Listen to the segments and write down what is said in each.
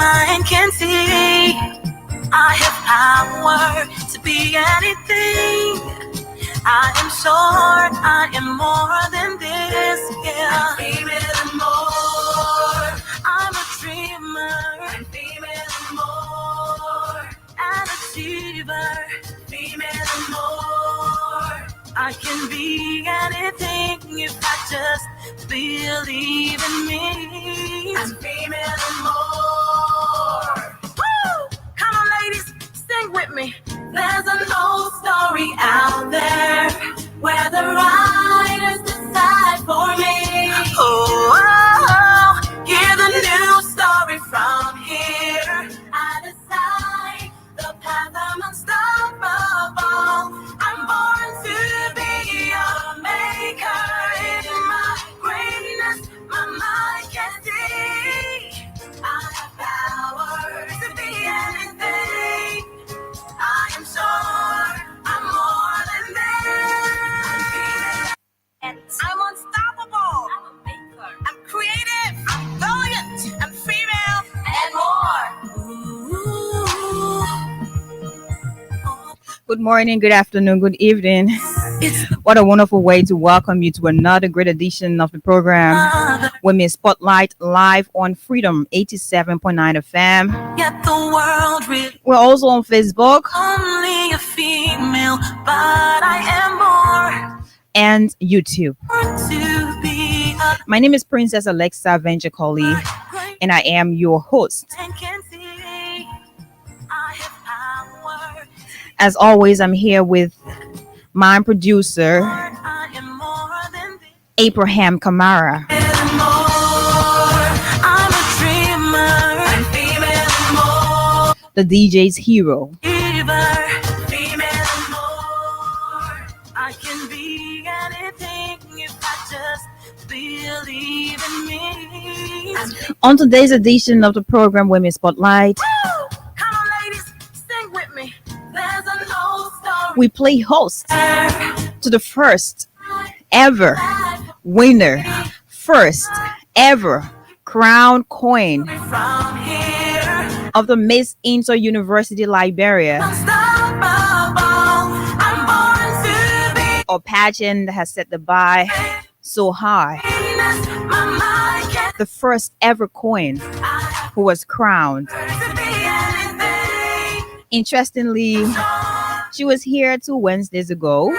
mind can see. I have power to be anything. I am sure I am more than this, yeah. I'm feeling more. I'm a dreamer. I'm feeling more. An achiever. Feeling more. I can be anything if I just believe in me. I'm feeling more. Woo! Come on, ladies, sing with me. There's an old story out there where the writers decide for me. Oh, hear the new story from here. I decide the path I'm unstoppable. I'm born to be a maker in my greatness. My mind can see. I have power to be anything. I am sure I'm more than this. I'm unstoppable. I'm a maker. I'm creative. I'm brilliant. I'm female. And more. Good morning, good afternoon, good evening. What a wonderful way to welcome you to another great edition of the program, Women Spotlight, live on Freedom 87.9 FM. Yet the world really We're also on Facebook only a female, but I am more and YouTube. to be a My name is Princess Alexa Venture-Coley, and I am your host. man can see. I have power. As always, I'm here with my producer, I am more than this. Abraham Kamara. Feeling more. I'm a dreamer. I'm feeling more. The DJ's hero. Fever. Feeling more. I can be anything if I just believe in me. On today's edition of the program, Women Spotlight, Woo! Come on, ladies, sing with me. There's an old story we play host there. to the first ever winner, first ever crown queen From here, of the Miss Inter University Liberia, unstoppable. I'm born to be a pageant that has set the bar so high. greatness. My mind can The first ever queen who was crowned. to be anything. Interestingly, she was here 2 Wednesdays ago,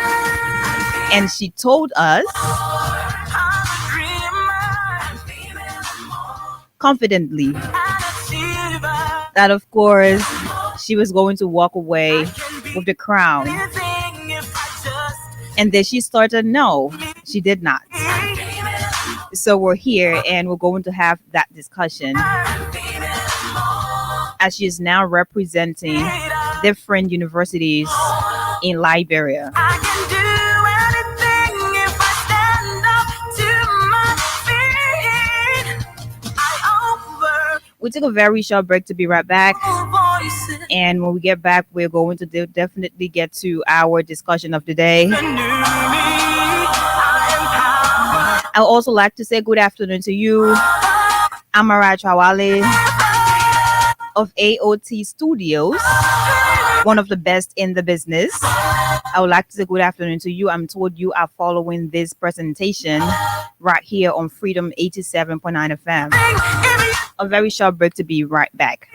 and she told us I'm a dreamer. I'm feeling more. confidently An achiever. that, of course, she was going to walk away Can be with the crown. anything if I just And then she started, no, she did not. So we're here and we're going to have that discussion as she is now representing different universities in Liberia. I can do anything if I stand up to my feet. I We took a very short break to be right back. voices And when we get back, we're going to definitely get to our discussion of the day. that knew me. I I would also like to say good afternoon to you. I'm Amara Chawale of AOT Studios, one of the best in the business. I would like to say good afternoon to you. I'm told you are following this presentation right here on Freedom 87.9 FM. A very short break to be right back.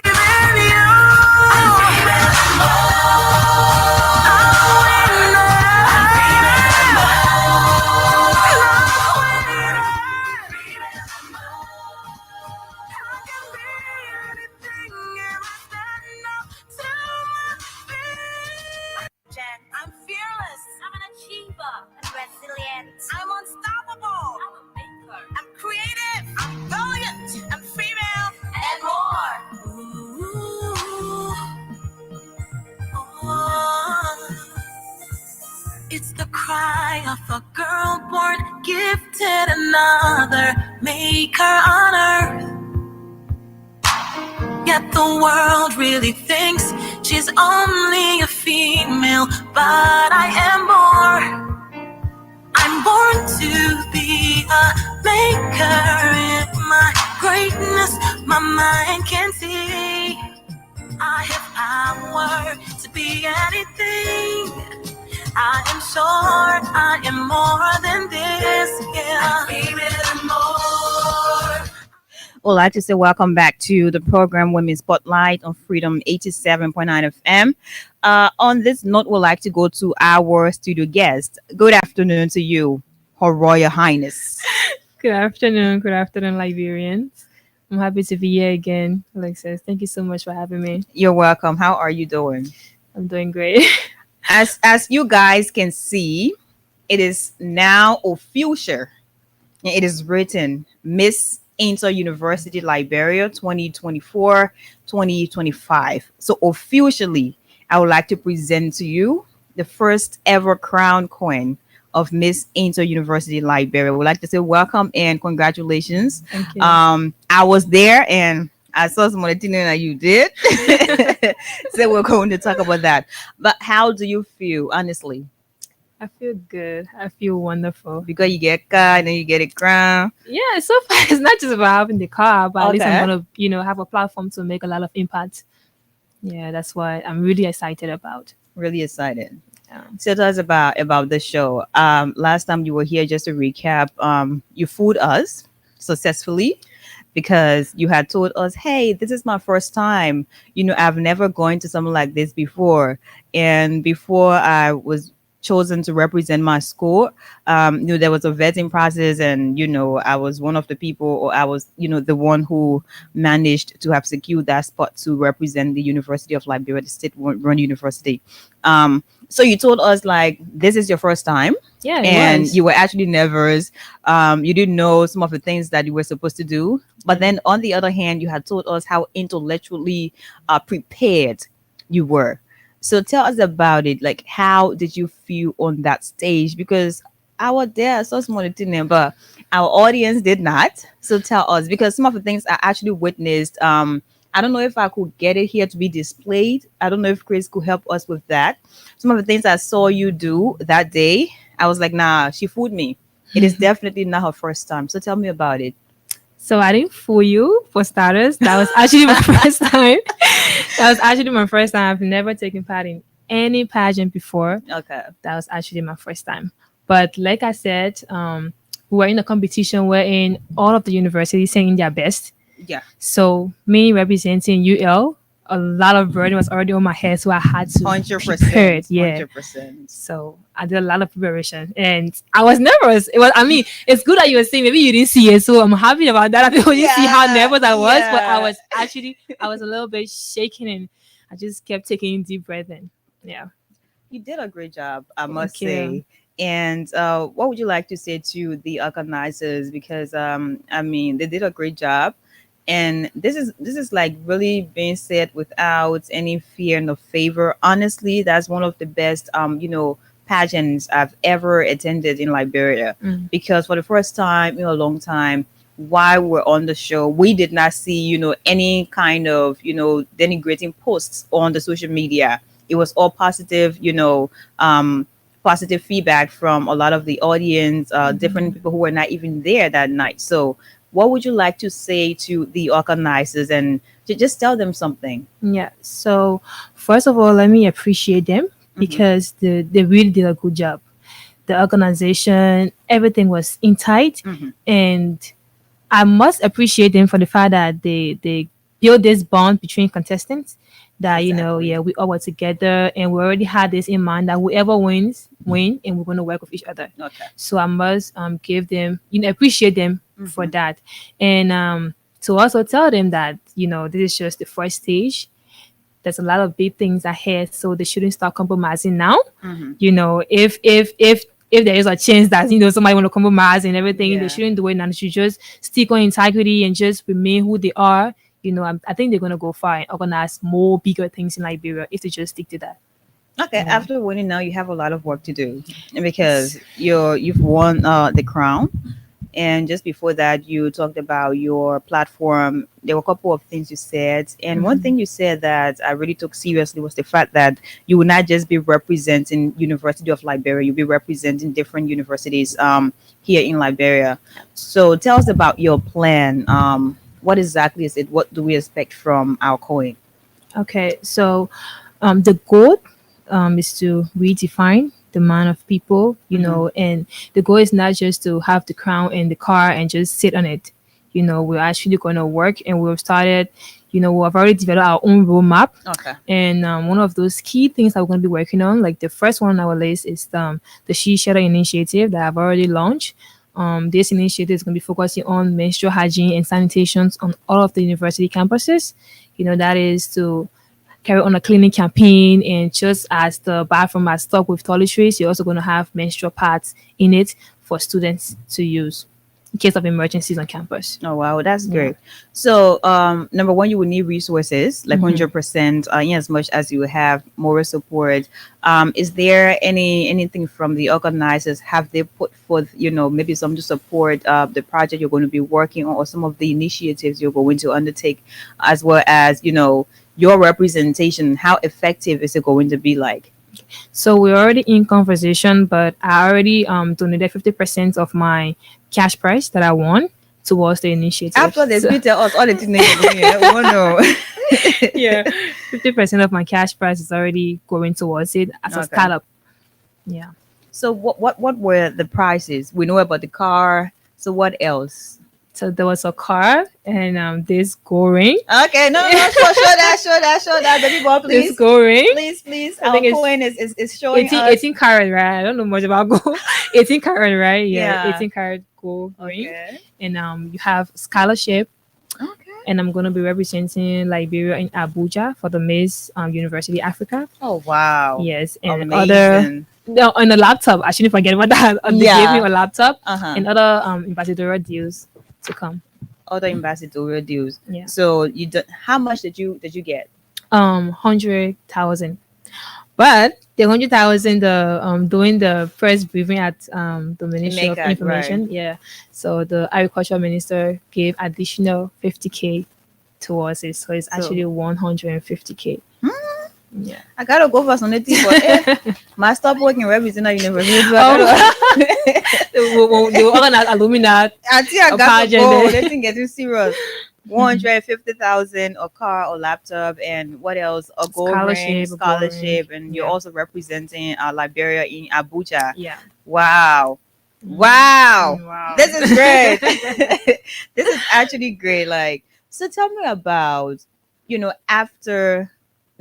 I'm fearless. I'm an achiever. I'm resilient. I'm unstoppable. I'm a maker. I'm creative. I'm brilliant. I'm female. And more. Ooh. Oh. It's the cry of a girl born gifted, another maker on earth. Yet the world really thinks she's only a female, but I am more. I'm born to be a maker in my greatness. My mind can see. power to be anything. I am sure I am more than this. Yeah, even more. Well, I'd like to say welcome back to the program Women Spotlight on Freedom 87.9 FM. On this note, we'd like to go to our studio guest. Good afternoon to you, Her Royal Highness. Good afternoon, Liberians. I'm happy to be here again, Alexis. Thank you so much for having me. You're welcome. How are you doing? I'm doing great. As you guys can see, it is now official. It is written Miss Inter University Liberia 2024-2025. So officially, I would like to present to you the first ever crown coin of Miss Inter University Liberia. We'd like to say welcome and congratulations. Thank you. I was there and I saw some of the things that you did. So we're going to talk about that. But how do you feel, honestly? I feel good. I feel wonderful. Because you get car and then you get a crown. Yeah, so far it's not just about having the car, but at least Okay. I'm gonna, have a platform to make a lot of impact. Yeah, that's what I'm really excited about. Really excited. Yeah. So tell us about the show. Last time you were here, just to recap, you fooled us successfully because you had told us, hey, this is my first time. I've never gone to something like this before. And before I was chosen to represent my school, there was a vetting process, and I was one of the people, or I was the one who managed to have secured that spot to represent the University of Liberia, the state-run university. So you told us like this is your first time, Yeah, it and was. you were actually nervous. You didn't know some of the things that you were supposed to do, but then on the other hand, you had told us how intellectually prepared you were. So tell us about it. Like, how did you feel on that stage? Because I was there, I saw some of the things, but our audience did not. So tell us, because some of the things I actually witnessed. I don't know if I could get it here to be displayed. I don't know if Chris could help us with that. Some of the things I saw you do that day, I was like, nah, she fooled me. It is definitely not her first time. So tell me about it. So I didn't fool you, for starters. That was actually my first time. That was actually my first time. I've never taken part in any pageant before. Okay. That was actually my first time. But like I said, we were in a competition wherein all of the universities saying their best. Yeah. So me representing UL, a lot of burden was already on my head, so I had to 100%. prepare. Yeah. 100%. So I did a lot of preparation, and I was nervous. It was, I mean, it's good that you were saying maybe you didn't see it, so I'm happy about that. People didn't see how nervous I was, but I was a little bit shaking, and I just kept taking deep breath in. Yeah. You did a great job, I must Thank you. say. And what would you like to say to the organizers? Because I mean, they did a great job, and this is like really being said without any fear nor favor. Honestly, that's one of the best pageants I've ever attended in Liberia. Mm. Because for the first time in a long time, while we're on the show, we did not see any kind of denigrating posts on the social media. It was all positive, positive feedback from a lot of the audience, different people who were not even there that night. So what would you like to say to the organizers, and to just tell them something? Yeah. So first of all, let me appreciate them because they really did a good job. The organization, everything was in tight, and I must appreciate them for the fact that they built this bond between contestants. That Exactly. we all were together, and we already had this in mind that whoever wins, win, and we're going to work with each other. Okay. So I must give them, appreciate them for that, and to also tell them that this is just the first stage. There's a lot of big things ahead, so they shouldn't start compromising now. If there is a chance that somebody want to compromise and everything, Yeah. they shouldn't do it now. They should just stick on integrity and just remain who they are. I think they're gonna go far and organize more bigger things in Liberia if they just stick to that. Okay, Yeah. after winning now, you have a lot of work to do, because you've won the crown. And just before that, you talked about your platform. There were a couple of things you said. And one thing you said that I really took seriously was the fact that you would not just be representing University of Liberia, you'll be representing different universities here in Liberia. So tell us about your plan. What exactly is it? What do we expect from our coin? Okay, so The goal is to redefine the mind of people, and the goal is not just to have the crown in the car and just sit on it. We're actually going to work, and we've started, we've already developed our own roadmap. Okay. And one of those key things that we're going to be working on, like the first one on our list, is the She Shelter initiative that I've already launched. This initiative is going to be focusing on menstrual hygiene and sanitations on all of the university campuses. That is to carry on a cleaning campaign, and just as the bathroom are stocked with toiletries, you're also going to have menstrual pads in it for students to use in case of emergencies on campus. Oh wow, that's great. So, number one, you will need resources, like 100%. In as much as you have moral support, is there anything from the organizers? Have they put forth, maybe some to support the project you're going to be working on, or some of the initiatives you're going to undertake, as well as your representation? How effective is it going to be like? So we're already in conversation, but I already donated 50% of my cash prize that I won towards the initiative. After this, please tell us all the things you're doing. We want to know. Yeah, 50% of my cash prize is already going towards it as a startup. Yeah. So what were the prices? We know about the car. So what else? So there was a car and this gold ring. Okay, no, show that, baby boy, please. This gold ring. Please. Our coin is showing 18 carat, right? I don't know much about gold. 18 carat, right? Yeah. 18 carat gold ring. And you have scholarship. Okay. And I'm gonna be representing Liberia in Abuja for the Miss University Africa. Oh wow! Yes, and amazing. On a laptop. I shouldn't forget about that. They gave me a laptop and other ambassadorial deals to come. Other ambassadorial deals. Yeah. So how much did you get? 100,000. But the 100,000, doing the press briefing at the Ministry of Information. Right. Yeah. So the agricultural minister gave additional 50K towards it. So it's actually 150K. Yeah. I gotta go for some native, but my stop working representing university. The organize alumni. I think I got to go. They think getting serious. 150,000, a car or laptop, and what else? A gold scholarship, and you're also representing Liberia in Abuja. Yeah. Wow. This is great. This is actually great. Like, so tell me about, after.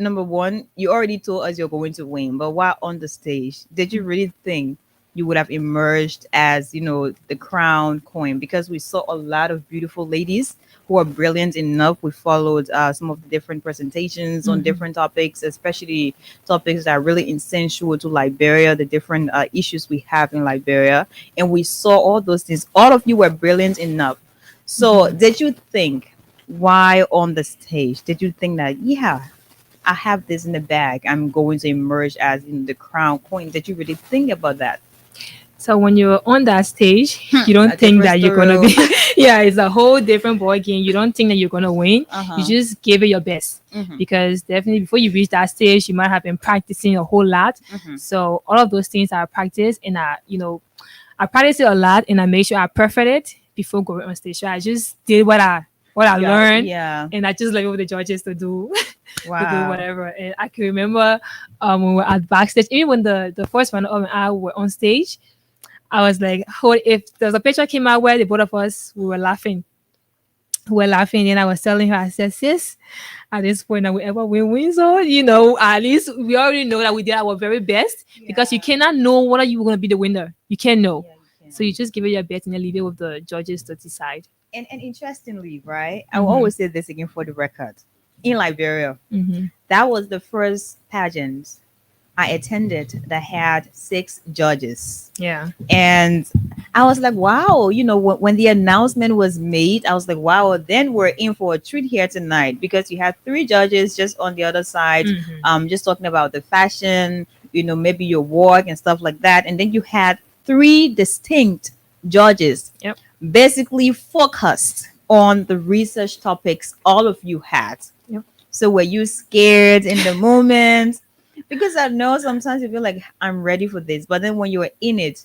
Number one, you already told us you're going to win, but while on the stage, did you really think you would have emerged as, the crown queen? Because we saw a lot of beautiful ladies who are brilliant enough. We followed some of the different presentations on different topics, especially topics that are really essential to Liberia, the different issues we have in Liberia. And we saw all those things. All of you were brilliant enough. So did you think, while on the stage, did you think that, I have this in the bag, I'm going to emerge as the crown queen? Did you really think about that? So when you're on that stage, you don't think that you're going to be, it's a whole different ball game. You don't think that you're going to win. You just give it your best because definitely before you reach that stage, you might have been practicing a whole lot. So all of those things are practiced, and I practiced it a lot, and I made sure I perfected it before going on stage. So I just did what I learned, and I just left it with the judges to do. Wow. To do whatever. And I can remember when we were at backstage, even when the first one and I were on stage, I was like, if there's a picture came out where the both of us we were laughing, and I was telling her, I said, sis, at this point that we ever win, so at least we already know that we did our very best, because you cannot know whether you're going to be the winner. You can't know. So you just give it your best and then leave it with the judges to decide. And interestingly, right, I will always say this again for the record. In Liberia, that was the first pageant I attended that had 6 judges. Yeah. And I was like, wow, when the announcement was made, I was like, wow, then we're in for a treat here tonight, because you had 3 judges just on the other side, just talking about the fashion, maybe your work and stuff like that. And then you had 3 distinct judges, basically focused on the research topics all of you had. So were you scared in the moment? Because I know sometimes you feel like, I'm ready for this, but then when you're in it,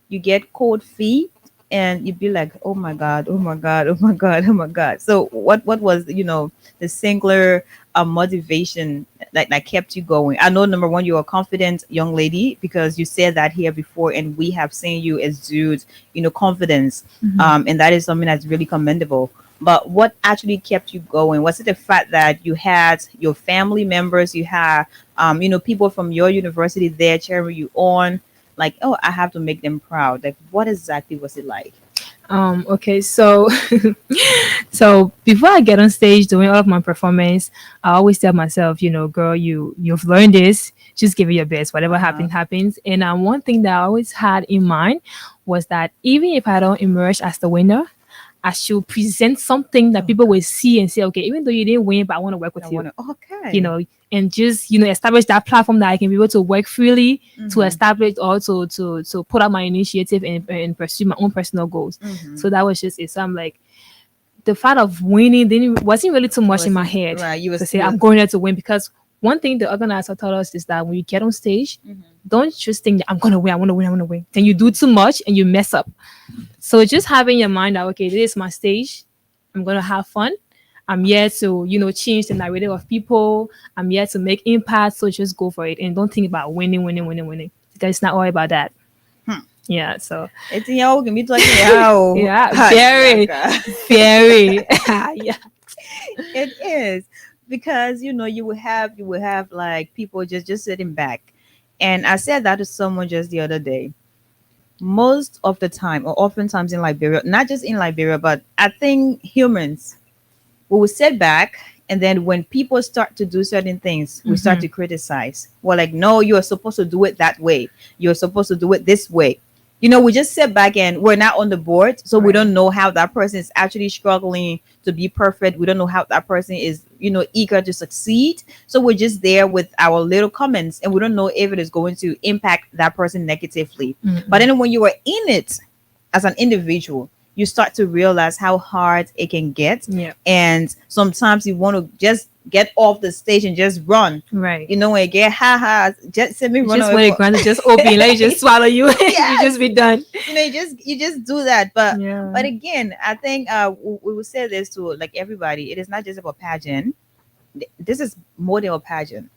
you get cold feet. and you'd be like, oh my god, oh my god, oh my god, oh my god. So what was, the singular motivation that kept you going? I know, number one, you're a confident young lady, because you said that here before, and we have seen you exude, confidence, and that is something that's really commendable. But what actually kept you going? Was it the fact that you had your family members, you had people from your university there cheering you on, like, oh, I have to make them proud? Like, what exactly was it like? Okay, so so before I get on stage doing all of my performance, I always tell myself, girl, you've learned this. Just give it your best. Whatever happens, happens. And one thing that I always had in mind was that even if I don't emerge as the winner, I should present something that people will see and say, okay, even though you didn't win, but I want to work with you. Okay. And just establish that platform that I can be able to work freely, to establish, also to put out my initiative and pursue my own personal goals. So that was just it. So I'm like, the fact of winning wasn't really too much in my head, right? You to say I'm going there to win. Because one thing the organizer taught us is that when you get on stage, don't just think that I'm gonna win, I want to win, I want to win. Then you do too much and you mess up. So just having your mind that, okay, this is my stage, I'm gonna have fun. I'm here to, change the narrative of people. I'm here to make impact. So just go for it and don't think about winning, winning, winning, winning. Because it's not all about that. Yeah. So it's can be talking out. yeah, very, very. Yeah. It is, because you will have like people just sitting back, and I said that to someone just the other day. Most of the time, or oftentimes in Liberia, not just in Liberia, but I think humans, we will sit back, and then when people start to do certain things, we start to criticize. We're like, no, you're supposed to do it that way, you're supposed to do it this way. We just sit back, and we're not on the board, so we don't know how that person is actually struggling to be perfect. We don't know how that person is eager to succeed. So we're just there with our little comments, and we don't know if it is going to impact that person negatively. But then when you are in it as an individual, you start to realize how hard it can get. Yeah. And sometimes you want to just get off the stage and just run. Right. When you get just send me run just away. When granted, just open, let it just swallow you. You just be done. You just do that. But Yeah. but again, I think we will say this to like everybody. It is not just about pageant. This is more than a pageant.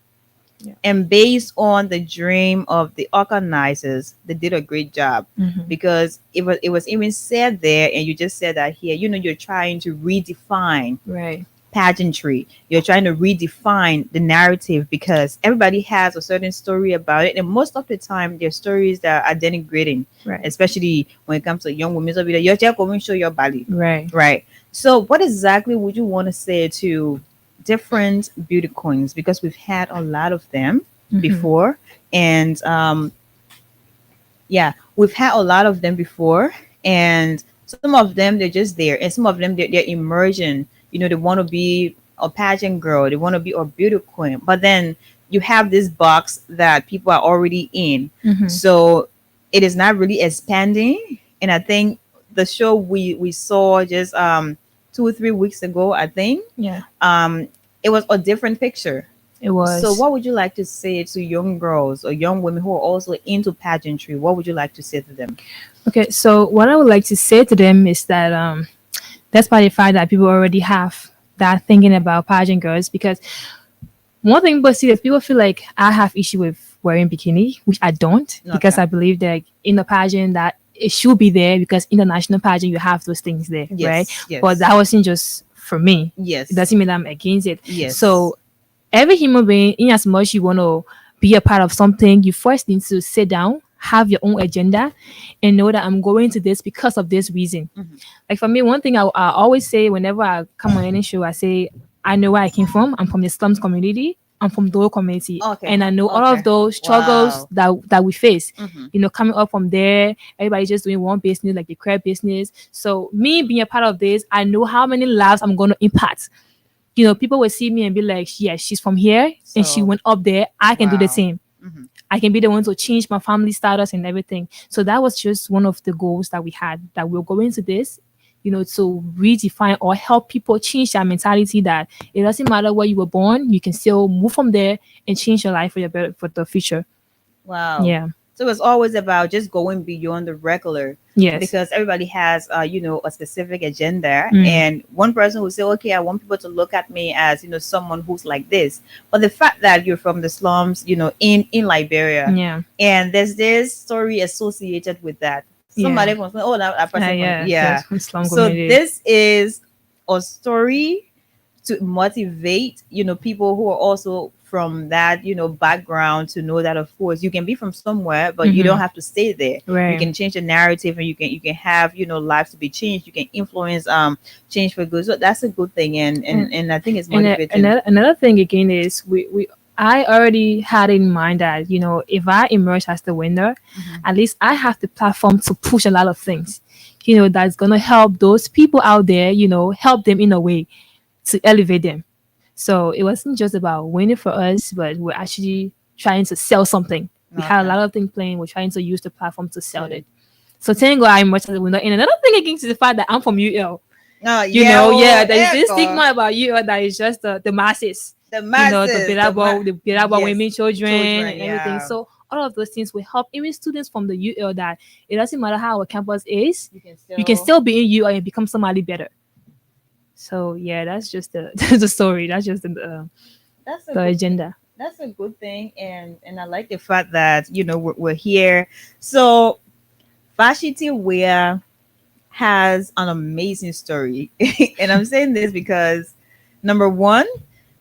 Yeah. And based on the dream of the organizers, they did a great job, because it was even said there, and you just said that here. You're trying to redefine Right. pageantry. You're trying to redefine the narrative, because everybody has a certain story about it, and most of the time, their stories that are denigrating, Right. especially when it comes to young women. So you're just going to show your body, Right. right? So, what exactly would you want to say to different beauty queens? Because we've had a lot of them before, and yeah, we've had a lot of them before, and some of them, they're just there, and some of them, they're immersion. They want to be a pageant girl, they want to be a beauty queen, but then you have this box that people are already in. So it is not really expanding. And I think the show we saw just 2 or 3 weeks ago, I think, Yeah. it was a different picture. It was. So what would you like to say to young girls or young women who are also into pageantry? What would you like to say to them? Okay, so what I would like to say to them is that despite the fact that people already have that thinking about pageant girls, because one thing people see is people feel like I have issue with wearing bikini, which I don't, because I believe that in the pageant that it should be there, because international pageant you have those things there, Yes, right? yes. But that wasn't just for me. Yes. It doesn't mean that I'm against it. Yes. So every human being, in as much you want to be a part of something, you first need to sit down, have your own agenda, and know that I'm going to this because of this reason. Like for me, one thing I always say whenever I come on any show, I say, I know where I came from. I'm from the slums community. I'm from Dole community. Okay. And I know all Okay. of those struggles that we face. Mhm. Coming up from there, everybody just doing one business, like the crab business. So me being a part of this, I know how many lives I'm going to impact. People will see me and be like, yeah, she's from here and she So- went up there. I can do the Wow. same. Mhm. I can be the one to change my family status and everything. So that was just one of the goals that we had, that we'll go into this, to redefine or help people change their mentality that it doesn't matter where you were born, you can still move from there and change your life for the future. Wow. Yeah. So it's always about just going beyond the regular, Yes. because everybody has, a specific agenda. Mm. And one person will say, okay, I want people to look at me as, someone who's like this. But the fact that you're from the slums, in Liberia, Yeah. and there's this story associated with that. Yeah. Somebody from, oh, that person from, Yeah. yeah. That's from slum So community. this is a story to motivate people who are also from that background, to know that of course you can be from somewhere, but you don't have to stay there. You Right. can change the narrative, and you can have lives to be changed. You can influence change for good. So that's a good thing, and I think it's And motivating. another thing again is we I already had in mind that if I emerge as the winner, at least I have the platform to push a lot of things, that's gonna help those people out there, help them in a way to elevate them. So it wasn't just about winning for us, but we're actually trying to sell something. We had a Okay. lot of things playing. We're trying to use the platform to sell Sure. it. So thank God I'm much as a winner. And another thing against the fact that I'm from UL. Oh yeah, Yeah, oh, there is this echo. stigma about UL that is just the masses. The The masses, Biraba yes, women, children, children, and everything. yeah. So all of those things will help even students from the UL that it doesn't matter how our campus is, You can you can still. still be in UL and become somebody better. So yeah, that's just the the story. That's just That's a the good agenda. that's a good thing, and I like the fact that we're here. So Vashiti Wea has an amazing story, and I'm saying this because number one,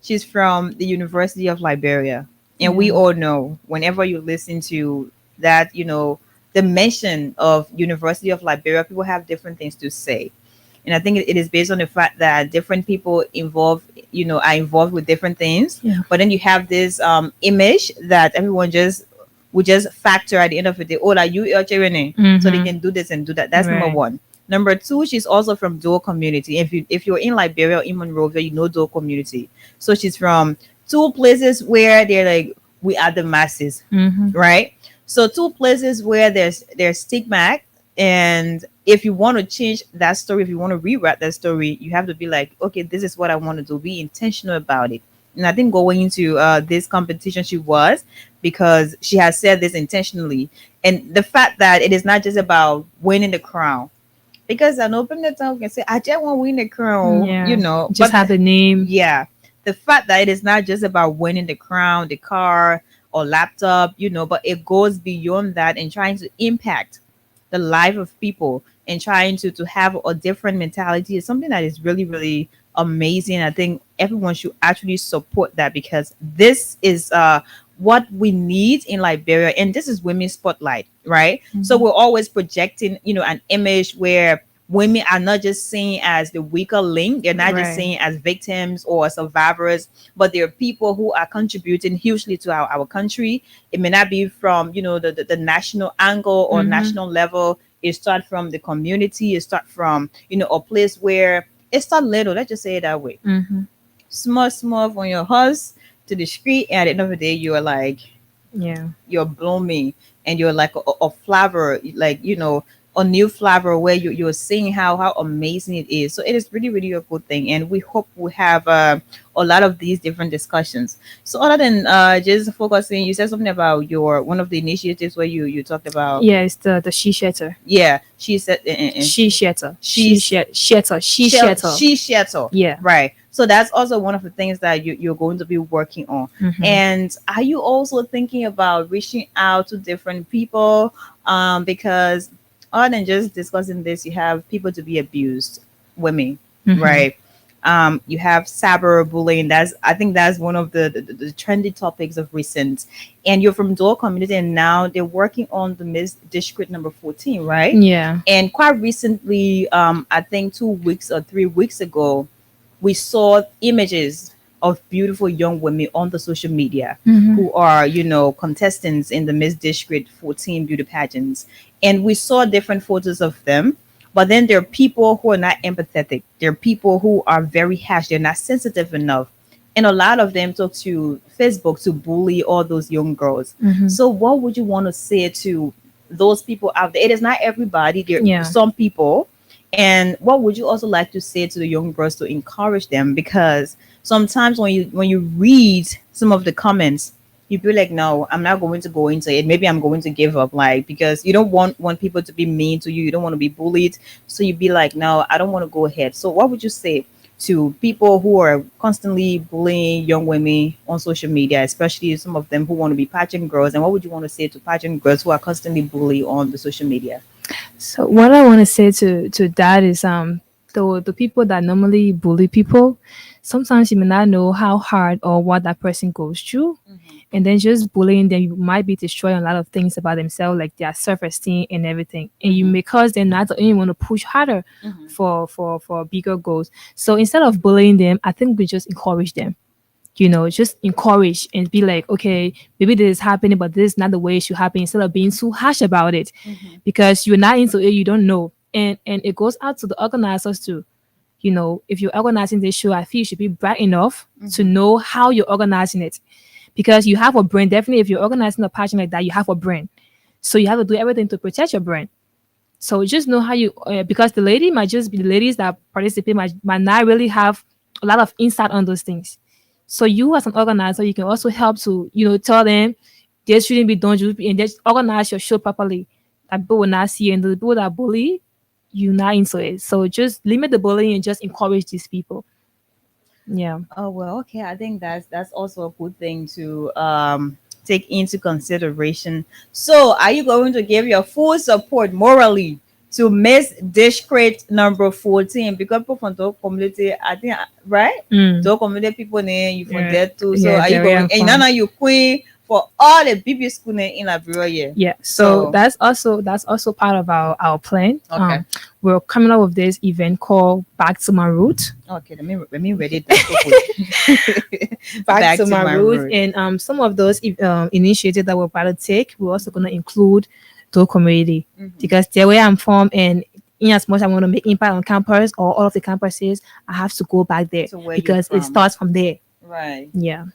she's from the University of Liberia, and we Yeah. all know whenever you listen to that, the mention of University of Liberia, people have different things to say. And I think it is based on the fact that different people involved, are involved with different things. Yeah. But then you have this image that everyone just would just factor at the end of the day. Oh, like you are Chirene, so they can do this and do that. That's number Right. one. Number two, she's also from Dole community. If you're in Liberia or in Monrovia, you know Dole community. So she's from two places where they're like, we are the masses, Mm-hmm. right? So two places where there's stigma, and if you want to change that story, if you want to rewrite that story, you have to be like, okay, this is what I want to do. Be intentional about it. And I think going into this competition, she was, because she has said this intentionally, and the fact that it is not just about winning the crown. Because an open the tongue can say, I just want to win the crown, Yeah. Just but have the name. yeah, the fact that it is not just about winning the crown, the car, or laptop, but it goes beyond that, and trying to impact the life of people, and trying to have a different mentality is something that is really, really amazing. I think everyone should actually support that, because this is what we need in Liberia, and this is women's spotlight, right? So we're always projecting, an image where women are not just seen as the weaker link, they're not just Right. seen as victims or survivors, but they're people who are contributing hugely to our country. It may not be from the national angle or national level. It start from the community. It start from a place where it start little. Let's just say it that way. Mm-hmm. Small from your house to the street, and at the end of the day, you are like, Yeah. you're blooming, and you're like a flower, like a new flower, where you're seeing how amazing it is. So it is really, really a good thing, and we hope we have a lot of these different discussions. So other than just focusing, you said something about your one of the initiatives where you talked about. Yeah, it's the she shatter. Yeah, she said She shatter. She's- Shatter. She shatter. she shatter. Yeah. Right. So that's also one of the things that you're going to be working on. Mhm. And are you also thinking about reaching out to different people? Because other than just discussing this, you have people to be abused, women, Mhm. right? You have cyberbullying. I think that's one of the trendy topics of recent. And you're from Door Community, and now they're working on the Miss District number 14, right? Yeah. And quite recently, I think 2 weeks or 3 weeks ago, we saw images of beautiful young women on the social media Mhm. who are, contestants in the Miss District 14 beauty pageants. And we saw different photos of them. But then there are people who are not empathetic. There are people who are very harsh. They're not sensitive enough. And a lot of them talk to Facebook to bully all those young girls. Mhm. So what would you want to say to those people out there? It is not everybody. There Yeah. are some people. And what would you also like to say to the young girls to encourage them? Because sometimes when you read some of the comments, you'd be like, no, I'm not going to go into it. Maybe I'm going to give up, like, because you don't want people to be mean to you. You don't want to be bullied. So you'd be like, no, I don't want to go ahead. So what would you say to people who are constantly bullying young women on social media, especially some of them who want to be pageant girls? And what would you want to say to pageant girls who are constantly bullied on the social media? So what I want to say to that is the people that normally bully people, sometimes you may not know how hard or what that person goes through, and then just bullying them, you might be destroying a lot of things about themselves, like their self-esteem and everything, and you may cause them not to even want to push harder for bigger goals. So instead of bullying them, I think we just encourage them, just encourage and be like, okay, maybe this is happening, but this is not the way it should happen, instead of being too harsh about it, because you're not into it, you don't know. And it goes out to the organizers too. If you're organizing this show, I feel you should be bright enough to know how you're organizing it, because you have a brand. Definitely, if you're organizing a pageant like that, you have a brand, so you have to do everything to protect your brand. So just know how you, because the lady might just be the ladies that participate might not really have a lot of insight on those things. So you as an organizer, you can also help to, tell them this shouldn't be done, and just organize your show properly. That people will not see, and the people that bully, you not into it. So just limit the bullying and just encourage these people. Yeah. Oh well, okay. I think that's also a good thing to take into consideration. So, are you going to give your full support morally to Miss Discreet number 14? Because people from the community, I think, right? The community people name you from Yeah. there too. So, Yeah, are you very going? And fun. now you queen for all the BB school in Liberia. Yeah. Yeah, so that's also part of our plan. Okay. We're coming up with this event called Back to My Roots. Okay. Let me read it down quickly. Back to my roots, and some of those initiatives that we're about to take, we're also going to include the community, because the way I'm from, and in as much I want to make impact on campus or all of the campuses, I have to go back there To where you're because it from. starts from there. Right. Yeah.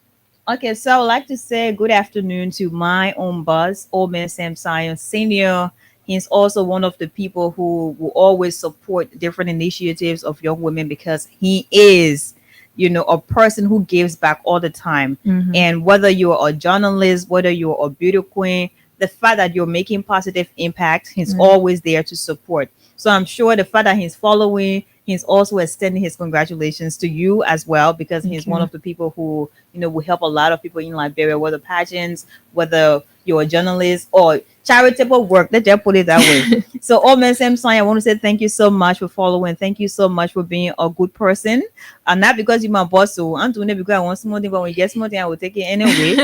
Okay, so I would like to say good afternoon to my own boss, Old Man Sam Sion Senior. He's also one of the people who will always support different initiatives of young women, because he is, a person who gives back all the time. And whether you're a journalist, whether you're a beauty queen, the fact that you're making positive impact, he's always there to support. So I'm sure the fact that he's following, he's also extending his congratulations to you as well, because he's one of the people who, will help a lot of people in Liberia, whether pageants, whether you're a journalist or charitable work. Let's just put it that way. So, oh, man, Samson, I want to say thank you so much for following. Thank you so much for being a good person. And not because you're my boss, so I'm doing it because I want something, but when you get something, I will take it anyway.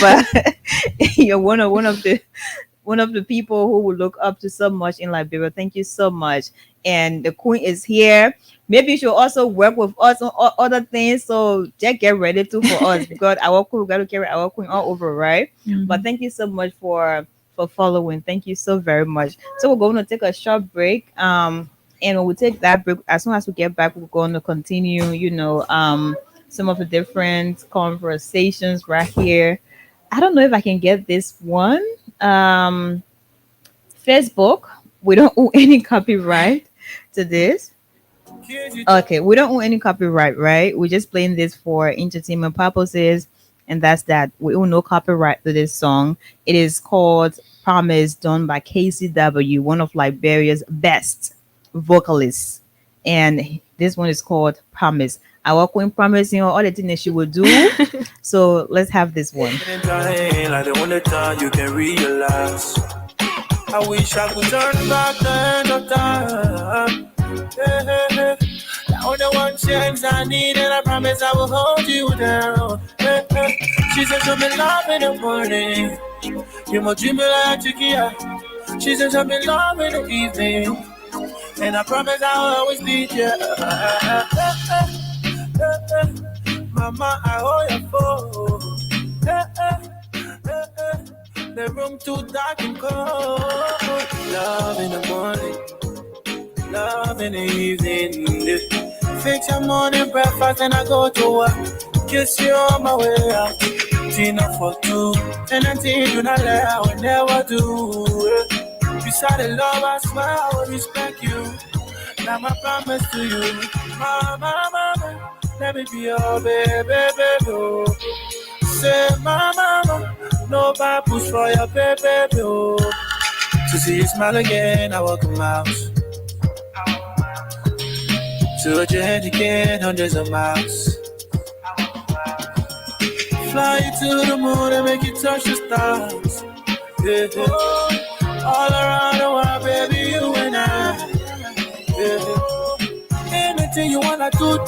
But you're one of the people who will look up to so much in Liberia. Thank you so much. And the queen is here. Maybe you should also work with us on other things. So just get ready to for us, because our queen, we got to carry our queen all over, right? But thank you so much for following. Thank you so very much. So we're going to take a short break. And when we take that break, as soon as we get back, we're going to continue, some of the different conversations right here. I don't know if I can get this one. Facebook, we don't own any copyright to this. Okay, we don't own any copyright, right? We're just playing this for entertainment purposes, and that's that. We own no copyright to this song. It is called Promise, done by KCW, one of Liberia's best vocalists. And this one is called Promise. Our queen promise, all the things that she will do. So let's have this one. Like the only time you can realize. I wish I could turn back the end of time. Yeah. The only one chance I need, and I promise I will hold you down. She said she'll be love in the morning. You might dream like Chiquilla. She said she'll be love in the evening. And I promise I'll always be there. Mama, I hold your phone. The room too dark and cold. Love in the morning, love in the evening. Fix your morning breakfast and I go to work. Kiss you on my way out. Dinner for two. And until you not let, I will never do. Beside the love, I swear I will respect you. Now my promise to you, mama, let me be your baby, baby. Say, mama. No papoose for your baby, oh. To see you smile again, I welcome out. To hold your hand again, hundreds of miles. Fly you to the moon and make you touch the stars. Yeah, yeah. All around the world, baby, you and I. Yeah. Anything you wanna do.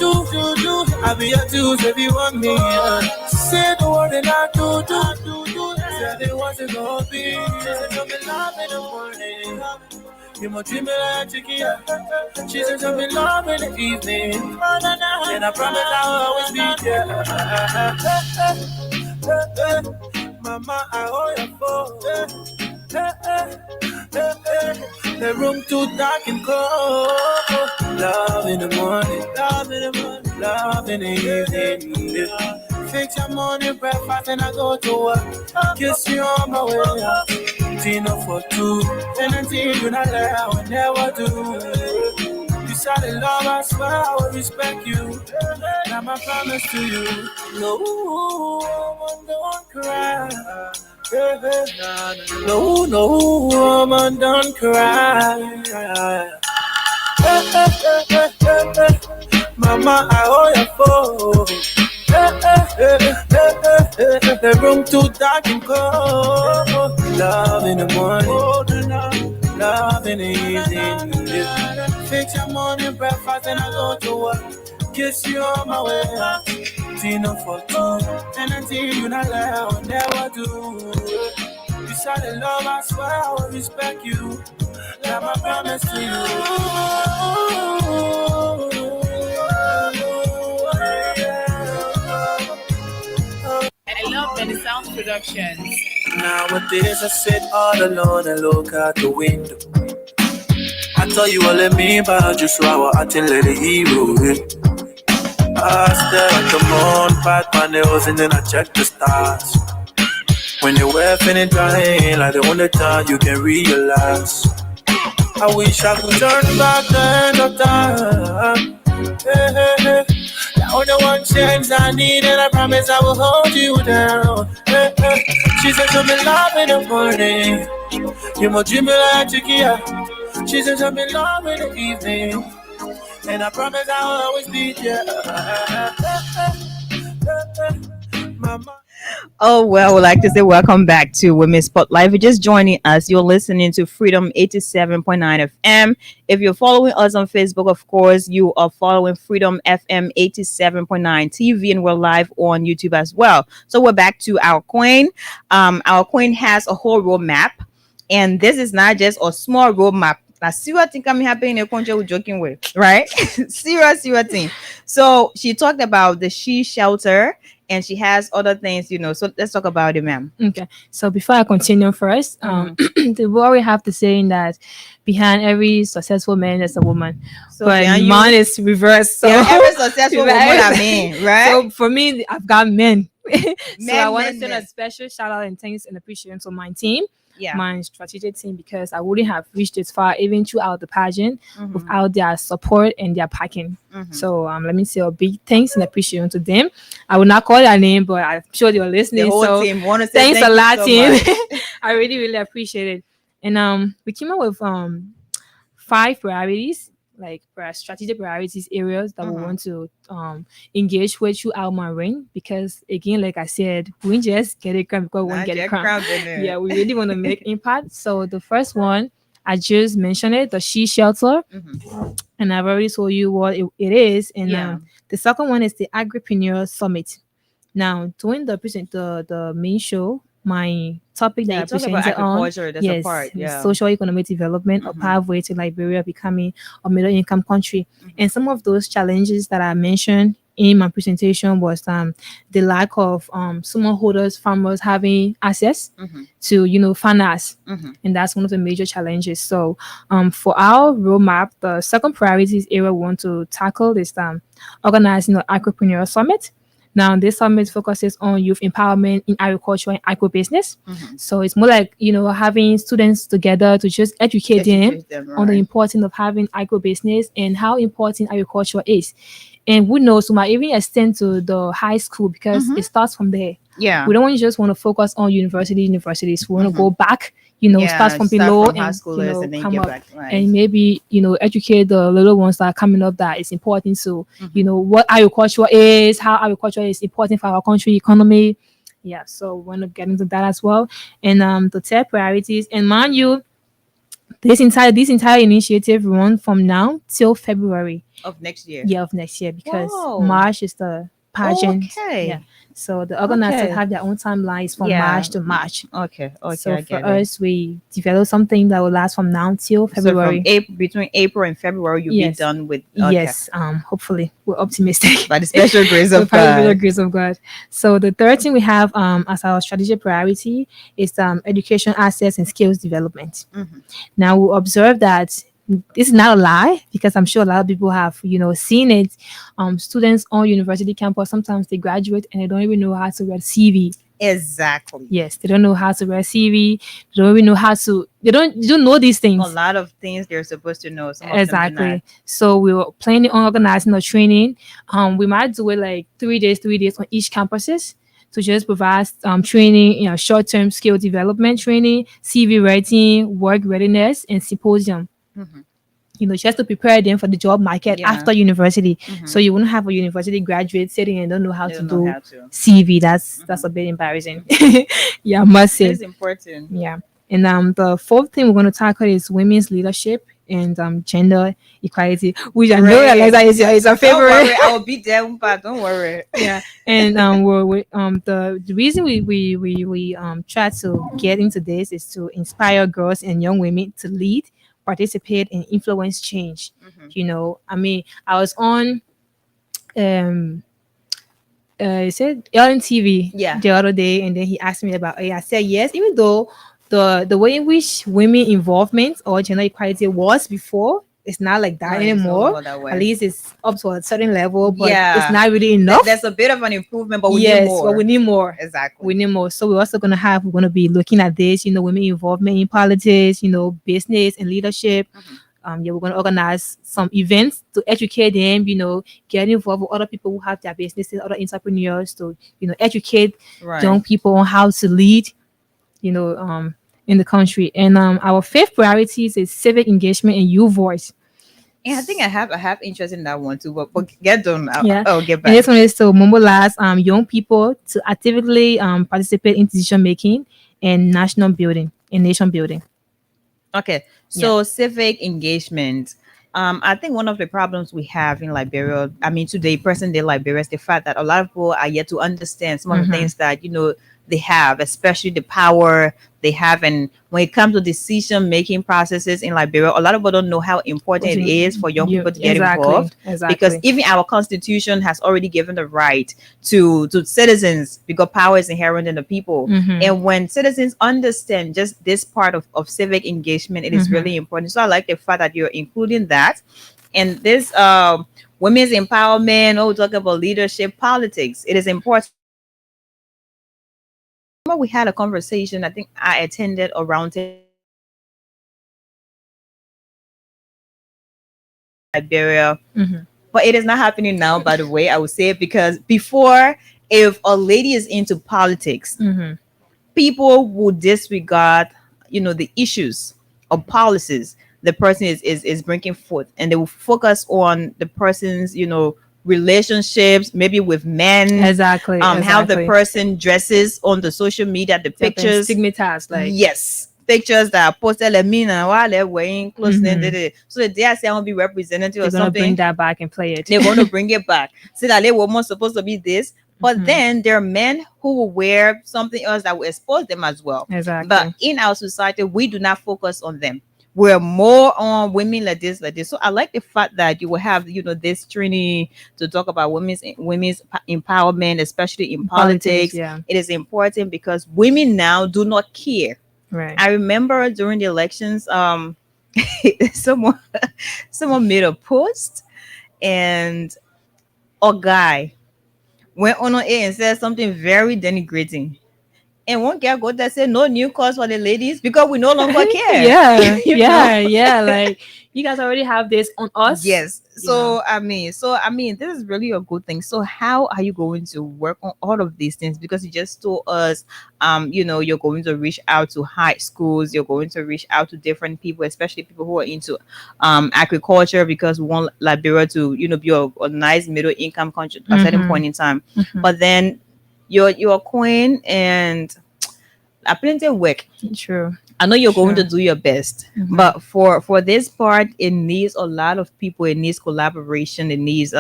I'll be your dude if you want me. Say the word and I do. Said it wasn't gonna be. Said I'm in love in the morning. You might dream like Chiquilla. She says I'm in love in the evening. And I promise I'll always be there. Mama, I hold your phone. The room too dark and cold. Love in the morning, love in the evening. Fix your morning breakfast and I go to work. Kiss you on my way out. Dinner for two. Anything you not let, I will never do. You solid love, I swear I will respect you. Now my promise to you. No, woman, don't cry. No, woman, don't cry. Mama, I hold your phone. The room too dark and cold. Love in the morning, love in the evening. Fix your morning breakfast and I go to work. Kiss you on my way out. Dinner for two. Anything you not let, I will never do. You solid love, I swear I will respect you. Now my promise to you. I love Benny Sounds Productions. Nowadays I sit all alone and look out the window. I tell you all of me about just how I acting like a hero. I stare at the moon, pat my nails and then I check the stars. When you're laughing and dying, like the only time you can realize. I wish I could turn back the end of time. Hey. The only one chance I need, and I promise I will hold you down. Hey. She said I'm in love in the morning. You might dream me like Chiquilla. She said I'm in love in the evening. And I promise I'll always be there. Mama. Oh, well, I would like to say welcome back to Women's Spotlight. If you're just joining us, you're listening to Freedom 87.9 FM. If you're following us on Facebook, of course, you are following Freedom FM 87.9 TV, and we're live on YouTube as well. So we're back to our queen. Our queen has a whole roadmap, and this is not just a small roadmap. Now, see what thing coming happening in the country we're joking with, right? serious thing. So she talked about the she shelter, and she has other things, So let's talk about it, ma'am. Okay. So before I continue first, the worry have to say that behind every successful man there's a woman. So but mine is reversed. So every successful woman are men, right? So for me, I've got men. So I want to send a special shout out and thanks and appreciation to my team. Yeah. My strategic team, because I wouldn't have reached this far even throughout the pageant without their support and their backing. So let me say a big thanks and appreciation to them. I will not call their name, but I'm sure they were listening. The whole so team. Thanks a lot, team. I really appreciate it. And we came up with 5 priorities, like strategic priorities areas that we want to engage with throughout my reign, because again, like I said, we just get a crown because we want to get a crown. Yeah, we really want to make impact. So the first one, I just mentioned it, the she shelter, and I've already told you what it is. And the second one is the Agripreneur Summit. Now, during the main show, my topic that I presented on, social economic development, a pathway to Liberia becoming a middle income country. And some of those challenges that I mentioned in my presentation was the lack of smallholders, farmers having access to finance, and that's one of the major challenges. So for our roadmap, the second priorities area we want to tackle is organizing the Agripreneur Summit. Now, this summit focuses on youth empowerment in agriculture and agribusiness. So it's more like, having students together to just educate them on the importance of having agribusiness and how important agriculture is. And who knows, we might even extend to the high school because it starts from there. Yeah. We don't just want to focus on universities. We want to go back, start Yeah, from start below from high and, schoolers and then come get up back. Right. and maybe, educate the little ones that are coming up that is important. So, what agriculture is, how agriculture is important for our country economy. Yeah, so we want to get into that as well. And the third priorities, and mind you, this entire initiative run from now till February, Of next year. year of next year, because Whoa. March is the pageant. Yeah. Okay. So the organizers Okay. have their own timelines from Yeah. March to March. Okay. Okay, So I for get it. us, we develop something that will last from now till So from February. April, between April and February, you'll be Yes. done with. Okay. Yes. Hopefully, we're optimistic. By the special grace of By the special God. grace of God. So the third thing we have as our strategic priority is education, access, and skills development. Mhm. Now we observe that this is not a lie because I'm sure a lot of people have seen it. Students on university campus, sometimes they graduate and they don't even know how to read CV. Exactly. Yes, they don't know how to read CV. They don't even know how to. They don't know these things. A lot of things they're supposed to know. Some of them do Exactly. not. So we were planning on organizing a training. We might do it like 3 days on each campuses to just provide training, short-term skill development training, CV writing, work readiness, and symposium. Mhm. Just to prepare them for the job market Yeah. after university. Mhm. So you wouldn't have a university graduate sitting and don't know how They to don't know do how to. CV. That's a bit embarrassing. Yeah, I must say. It's important. Yeah. And the fourth thing we're going to tackle is women's leadership and gender equality, which I know Great. Eliza is your Don't worry, favorite. I will be there, but don't worry. Yeah. And the reason we try to get into this is to inspire girls and young women to lead, participate, and influence change. Mhm. I mean, I was on um he said on TV Yeah. the other day, and then he asked me about it. I said yes, even though the way in which women involvement or gender equality was before, it's not like that Right, it's no anymore. longer that way. At least it's up to a certain level, but Yeah. it's not really enough. There's a bit of an improvement, but we need Yes, more. but we need more. Exactly. We need more. So we're also we're gonna be looking at this, women involvement in politics, business and leadership. Yeah, we're gonna organize some events to educate them, get involved with other people who have their businesses, other entrepreneurs to, educate Right. young people on how to lead, you know, um in the country. And our fifth priorities is civic engagement and youth voice. And I think I have interest in that one too, but get done. Yeah. I'll get And back. this one is to mobilize young people to actively participate in decision making and national building and nation building. Okay, so civic engagement. I think one of the problems we have in Liberia, I mean, today, present day Liberia, is the fact that a lot of people are yet to understand some of the things that they have, especially the power they have, and when it comes to decision making processes in Liberia, a lot of people don't know how important it is for young people to get involved. Because even our constitution has already given the right to citizens, because power is inherent in the people. And when citizens understand just this part of civic engagement, it is really important. So I like the fact that you're including that. And this women's empowerment, we talk about leadership, politics, it is important. Remember we had a conversation, I think I attended a roundtable in Liberia. But it is not happening now, by the way, I would say it, because before, if a lady is into politics, people would disregard, the issues or policies the person is bringing forth, and they will focus on the person's, relationships, maybe with men, Exactly. how the person dresses on the social media, the pictures, stigmatized, like yes, pictures that are posted, like me and while they're wearing clothes, so the day I say I want to be representative they're or gonna something, bring that back and play it. they're going to bring it back. Say that they were more supposed to be this, but then there are men who will wear something else that will expose them as well. Exactly. But in our society, we do not focus on them. We're more on women like this, like this. So I like the fact that you will have, this training to talk about women's empowerment, especially in politics. Yeah. It is important because women now do not care. Right. I remember during the elections, someone made a post, and a guy went on air and said something very denigrating. And one girl go there say no new course for the ladies because we no longer care. Yeah, You know? yeah, yeah. Like you guys already have this on us. Yes. You know. So I mean, this is really a good thing. So how are you going to work on all of these things? Because you just told us, you're going to reach out to high schools, you're going to reach out to different people, especially people who are into agriculture, because we want Liberia to, be a nice middle income country at a certain Mm-hmm. point in time. Mm-hmm. But then you're a queen and I plenty of work. True. I know you're going to Sure. do your best, Mhm. but for this part, it needs a lot of people. It needs collaboration. It needs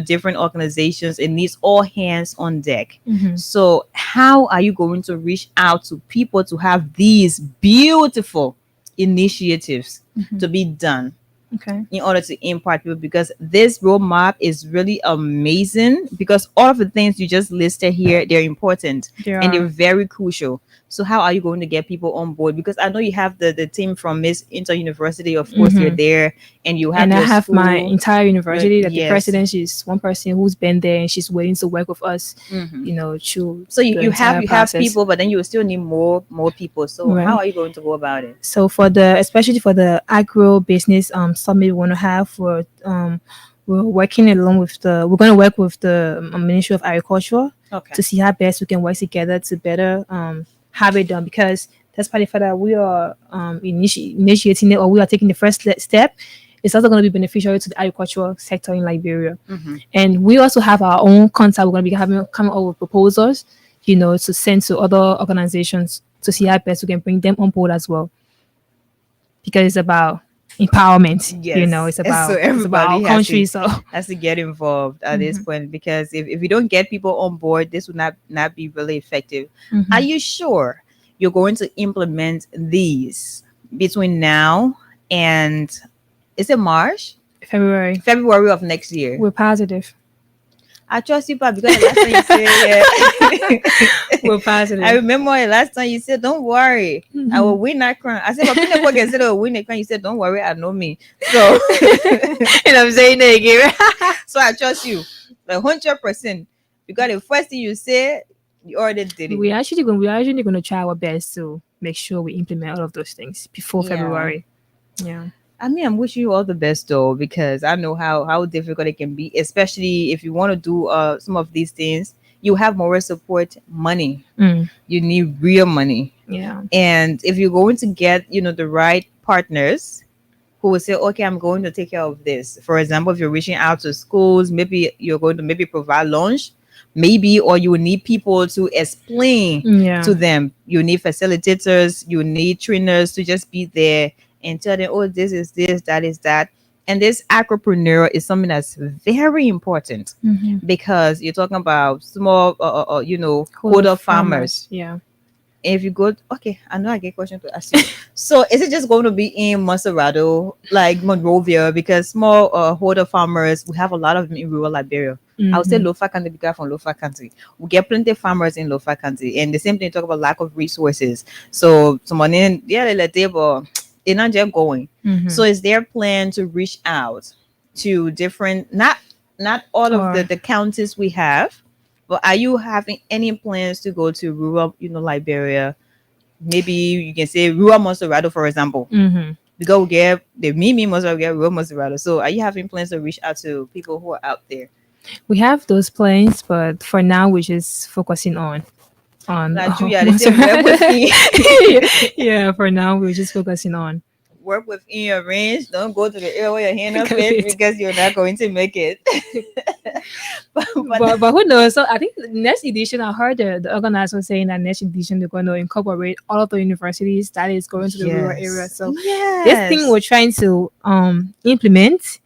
different organizations. It needs all hands on deck. Mhm. So how are you going to reach out to people to have these beautiful initiatives Mhm. to be done Okay. in order to impart people? Because this roadmap is really amazing, because all of the things you just listed here, they're important There and they're are. very crucial. So how are you going to get people on board? Because I know you have the team from Miss Inter University, of course, they're Mhm. there, and you have And I your have my school. entire university. That the Yes. president, she's one person who's been there, and she's willing to work with us. Mhm. You know, through So you, the you have entire you have process. people, but then you will still need more people. So how Right. are you going to go about it? So for especially for the agro business summit we want to have for we're working along with we're going to work with the Ministry of Agriculture Okay. to see how best we can work together to better have it done, because that's part of the fact that we are initiating it, or we are taking the first step. It's also going to be beneficial to the agricultural sector in Liberia. Mm-hmm. And we also have our own contact. We're going to be coming up with proposals, to send to other organizations to see how best we can bring them on board as well, because it's about empowerment. Yes. It's So about our everybody has country. to So has to get involved at this Mhm. point, because if we don't get people on board, this would not be really effective. Are Mhm. you sure you're going to implement these between now and, is it March? February, February of next year? we're positive. I trust you, pa, because the last time you said yeah. We're positive. I remember the last time you said, "Don't worry, I will win that crown." I said, "But people can say I will win the crown." You said, "Don't worry, I know me." So, And I'm saying it again. so I trust you 100%, because the first thing you said, you already did it. We're actually going to try our best to make sure we implement all of those things before Yeah. February. Yeah. I mean, I'm wishing you all the best though, because I know how difficult it can be, especially if you want to do some of these things. You have moral support, money. Mm. You need real money. Yeah. And if you're going to get, the right partners who will say, okay, I'm going to take care of this. For example, if you're reaching out to schools, maybe you're going to maybe provide lunch, maybe, or you will need people to explain Yeah. to them. You need facilitators, you need trainers to just be there and tell them, oh, this is this, that is that. And this agripreneur is something that's very important, Mhm. because you're talking about small, holder farmers. Yeah. If you go, okay, I know I get question to ask you. So is it just going to be in Monserrado, like Monrovia? Because small holder farmers, we have a lot of them in rural Liberia. I would say Mhm. Lofa country, because from Lofa country. We get plenty of farmers in Lofa country. And the same thing, talk about lack of resources. So someone in, yeah, like table, they're not just going. Mhm. So is their plan to reach out to different, not all of the counties we have, but are you having any plans to go to rural, Liberia? Maybe you can say rural Monserrado, for example. Mhm. Because we get the Mimi Monserrado, we get rural Monserrado. So are you having plans to reach out to people who are out there? We have those plans, but for now we're just focusing on Nigeria, they say work with yeah, for now we're just focusing on work within your range. Don't go to the area where your hand up it, because you're not going to make it. but who knows? So I think the next edition, I heard the organizer saying that next edition they're going to incorporate all of the universities that is going to the rural area. So this thing we're trying to implement